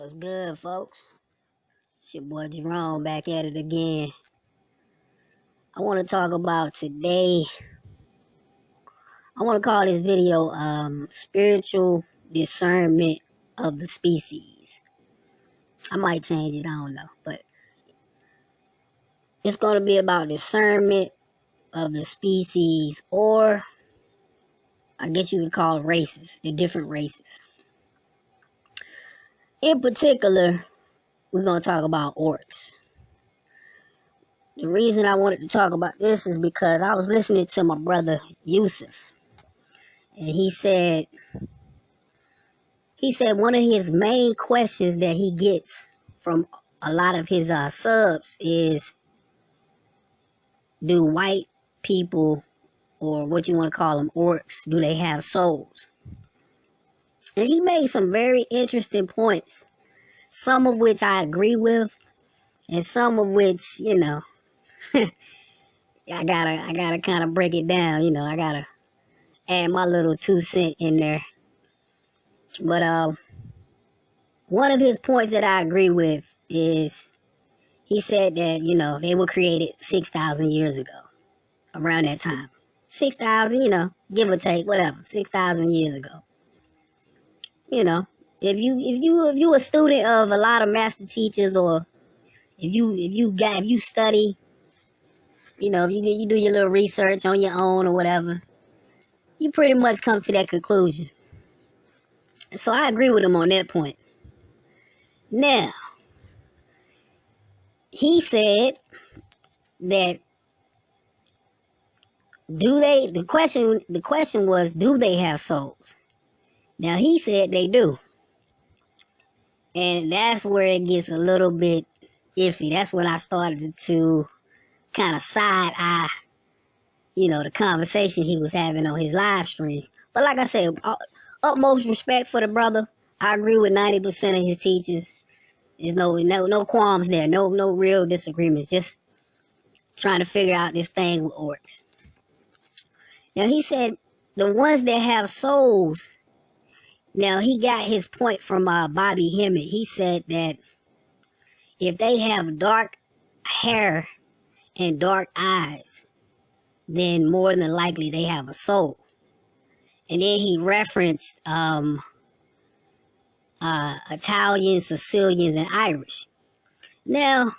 What's good, folks? It's your boy Jerome back at it again. I want to talk about today. I want to call this video Spiritual Discernment of the Species. I might change it, I don't know. But it's going to be about discernment of the species, or I guess you could call it races, the different races. In particular, we're going to talk about orcs. The reason I wanted to talk about this is because I was listening to my brother Yusuf. And he said one of his main questions that he gets from a lot of his subs is, do white people, or what you want to call them, orcs, do they have souls? And he made some very interesting points, some of which I agree with, and some of which, I gotta kind of break it down. I gotta add my little 2 cents in there. But one of his points that I agree with is he said that, they were created 6,000 years ago, around that time. 6,000, give or take, whatever, 6,000 years ago. If you a student of a lot of master teachers, or if you study, if you do your little research on your own or whatever, you pretty much come to that conclusion. So I agree with him on that point. Now, he said that the question was, do they have souls? Now, he said they do. And that's where it gets a little bit iffy. That's when I started to kind of side eye, the conversation he was having on his live stream. But like I said, utmost respect for the brother. I agree with 90% of his teachings. There's no qualms there. No real disagreements. Just trying to figure out this thing with orcs. Now, he said the ones that have souls. Now, he got his point from Bobby Hemmett. He said that if they have dark hair and dark eyes, then more than likely they have a soul. And then he referenced Italians, Sicilians, and Irish. Now,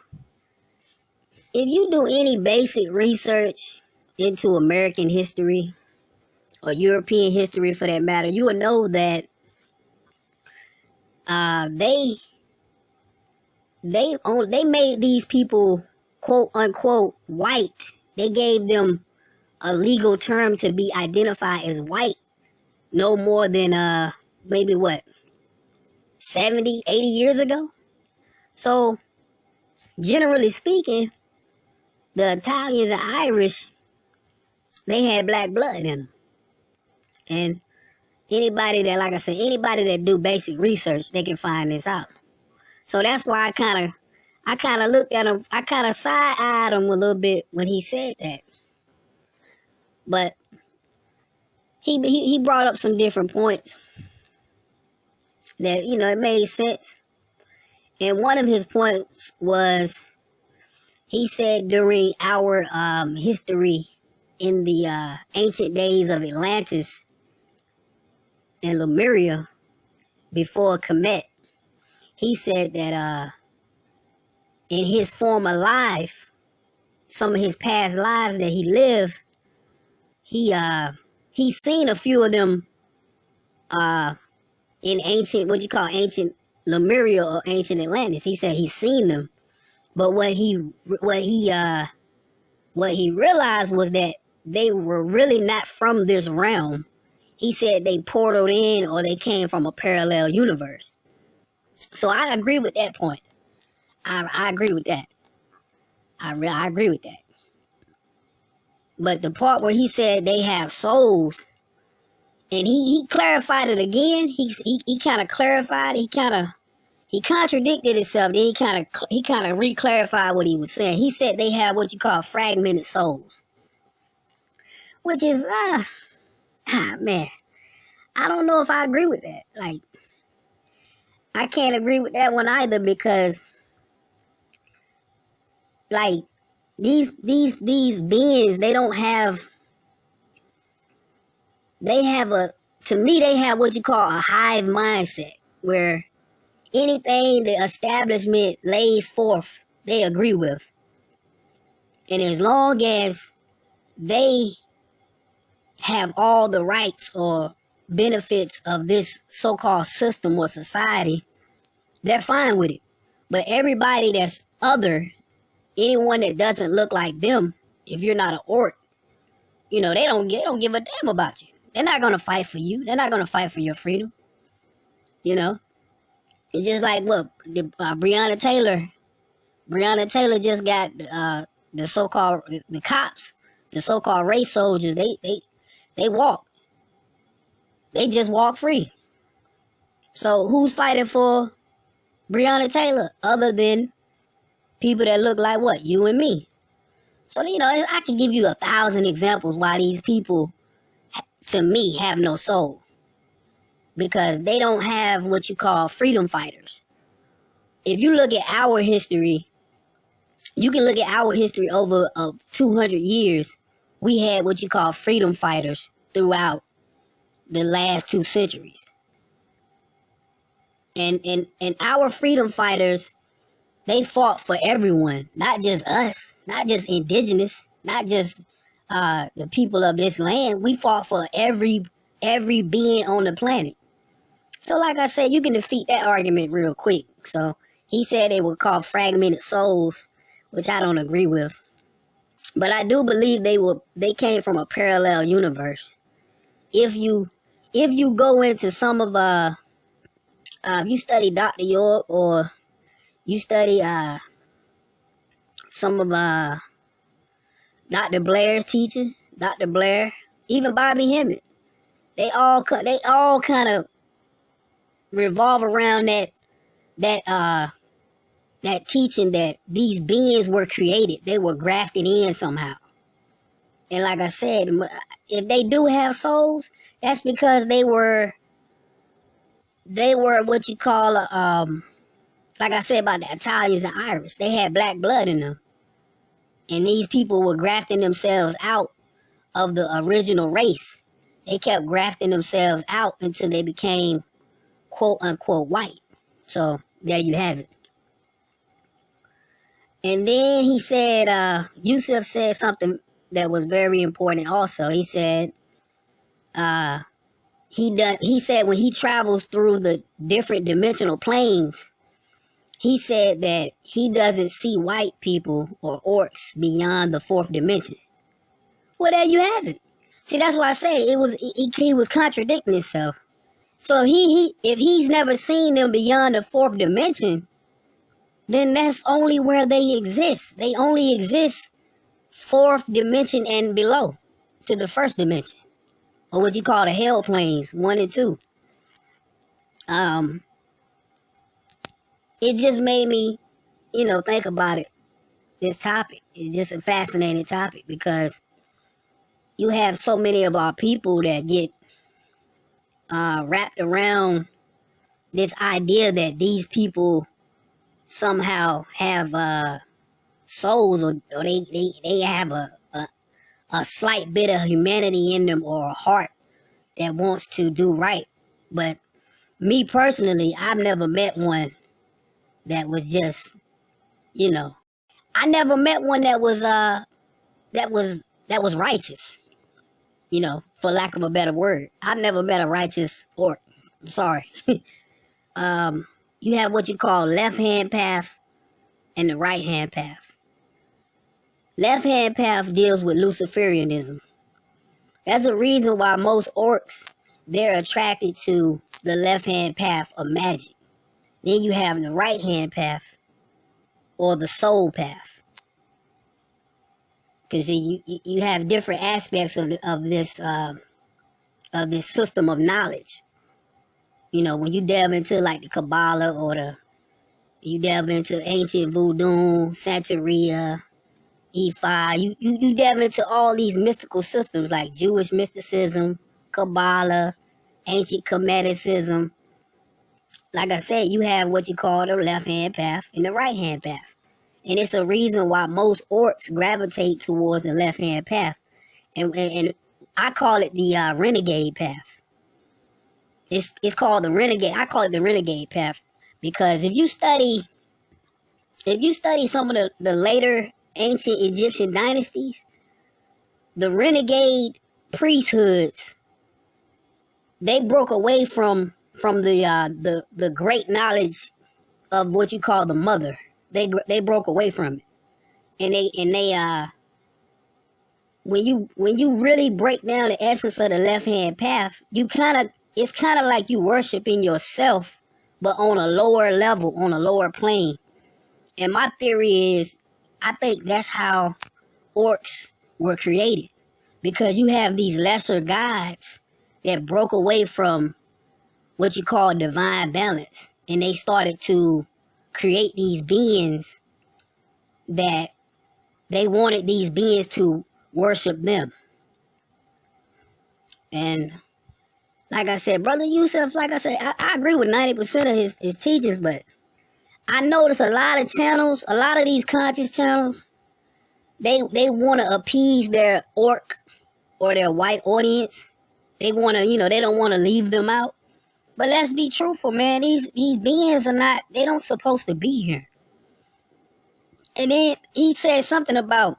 if you do any basic research into American history, or European history for that matter, you will know that they made these people, quote unquote, white. They gave them a legal term to be identified as white no more than maybe 70, 80 years ago. So generally speaking, the Italians and Irish, they had black blood in them. And anybody that do basic research, they can find this out. So that's why I kind of looked at him, I kind of side-eyed him a little bit when he said that. But he brought up some different points that, it made sense. And one of his points was, he said during our history in the ancient days of Atlantis and Lemuria, before Kemet, he said that in his former life, some of his past lives that he lived, he's seen a few of them in ancient Lemuria or ancient Atlantis. He said he's seen them, but what he realized was that they were really not from this realm. He said they portaled in, or they came from a parallel universe. So I agree with that point. I agree with that. I agree with that. But the part where he said they have souls, and he clarified it again. He kind of clarified. He contradicted himself. Then he kind of re-clarified what he was saying. He said they have what you call fragmented souls, which is man, I don't know if I agree with that. Like, I can't agree with that one either because like these beings, they don't have, they have a, to me they have what you call a hive mindset where anything the establishment lays forth they agree with, and as long as they have all the rights or benefits of this so-called system or society, they're fine with it. But everybody that's other, anyone that doesn't look like them, if you're not an orc, you know, they don't give a damn about you. They're not gonna fight for you. They're not gonna fight for your freedom. You know, it's just like what Breonna Taylor. Breonna Taylor just got the so-called the cops, the so-called race soldiers. They walk. They just walk free. So who's fighting for Breonna Taylor other than people that look like what? You and me. So, you know, I can give you 1,000 examples why these people, to me, have no soul. Because they don't have what you call freedom fighters. If you look at our history, you can look at our history over 200 years. We had what you call freedom fighters throughout the last 2 centuries. And our freedom fighters, they fought for everyone, not just us, not just indigenous, not just the people of this land. We fought for every being on the planet. So like I said, you can defeat that argument real quick. So he said they were called fragmented souls, which I don't agree with. But I do believe they came from a parallel universe. If you go into some of you study Dr. York or you study some of Dr. Blair's teaching, Dr. Blair, even Bobby Hemmett, they all kind of revolve around that teaching that these beings were created. They were grafted in somehow. And like I said, if they do have souls, that's because they were what you call like I said about the Italians and Irish, they had black blood in them. And these people were grafting themselves out of the original race. They kept grafting themselves out until they became quote unquote white. So there you have it. And then he said, Yusuf said something that was very important also. He said, he said when he travels through the different dimensional planes, he said that he doesn't see white people or orcs beyond the 4th dimension. Well, there you have it. See, that's why I say he was contradicting himself. So if he's never seen them beyond the 4th dimension, then that's only where they exist. They only exist 4th dimension and below to the 1st dimension, or what you call the hell planes 1 and 2. It just made me, think about it. This topic is just a fascinating topic because you have so many of our people that get wrapped around this idea that these people somehow have souls, or they have a slight bit of humanity in them or a heart that wants to do right. But me personally, I've never met one that was just, I never met one that was righteous, for lack of a better word. I've never met a righteous orc. I'm sorry. You have what you call left hand path and the right hand path. Left hand path deals with Luciferianism. That's the reason why most orcs, they're attracted to the left hand path of magic. Then you have the right hand path or the soul path. Because you have different aspects of this system of knowledge. When you delve into like the Kabbalah or you delve into ancient voodoo, Santeria, Ifa, you delve into all these mystical systems like Jewish mysticism, Kabbalah, ancient Kemetism, like I said, you have what you call the left-hand path and the right-hand path. And it's a reason why most orcs gravitate towards the left-hand path. And I call it the renegade path. It's called the renegade. I call it the renegade path because if you study some of the later ancient Egyptian dynasties, the renegade priesthoods, they broke away from the great knowledge of what you call the mother. They broke away from it, and they when you really break down the essence of the left hand path, it's kind of like you worshiping yourself, but on a lower level, on a lower plane. And my theory is, I think that's how orcs were created, because you have these lesser gods that broke away from what you call divine balance, and they started to create these beings that they wanted these beings to worship them. And like I said, Brother Yusuf, like I said, I agree with 90% of his teachings, but I notice a lot of channels, a lot of these conscious channels, they want to appease their orc or their white audience. They want to, they don't want to leave them out. But let's be truthful, man. These beings they don't supposed to be here. And then he said something about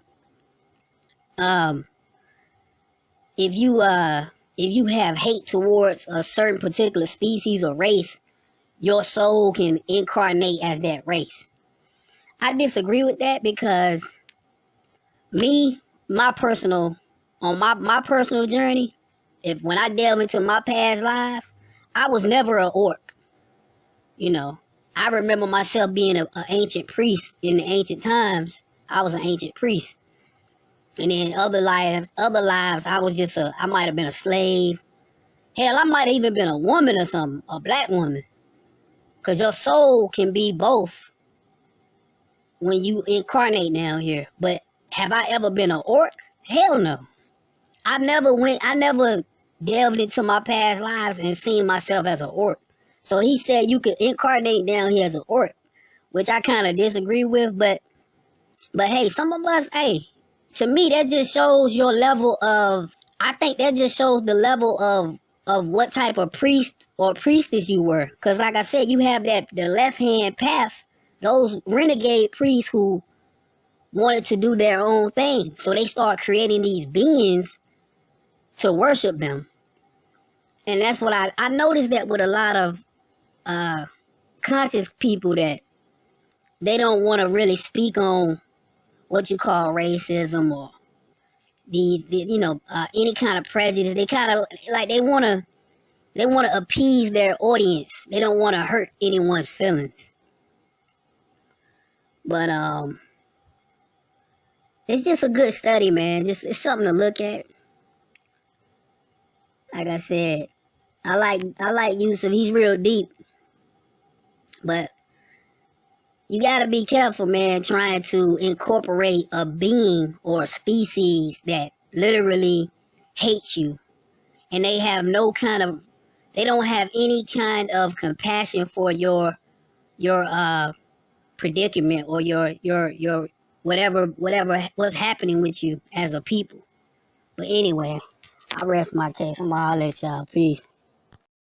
if you have hate towards a certain particular species or race, your soul can incarnate as that race. I disagree with that because my personal journey, when I delve into my past lives, I was never an orc. I remember myself being an ancient priest in the ancient times. I was an ancient priest. And then other lives, I was I might have been a slave. Hell, I might have even been a woman or something, a black woman. Because your soul can be both when you incarnate down here. But have I ever been an orc? Hell no. I never delved into my past lives and seen myself as an orc. So he said you could incarnate down here as an orc, which I kind of disagree with. But hey, some of us, to me, that just shows your level of, I think that just shows the level of what type of priest or priestess you were. Because like I said, you have the left-hand path, those renegade priests who wanted to do their own thing. So they start creating these beings to worship them. And that's what I noticed that with a lot of conscious people, that they don't want to really speak on what you call racism or any kind of prejudice. They kind of like they want to appease their audience. They don't want to hurt anyone's feelings. But it's just a good study, man. It's something to look at. Like I said, I like Yusuf. He's real deep. But you gotta be careful, man, trying to incorporate a being or a species that literally hates you. And they don't have any kind of compassion for your predicament or your whatever what's happening with you as a people. But anyway, I rest my case. I'm gonna holler at y'all. Peace.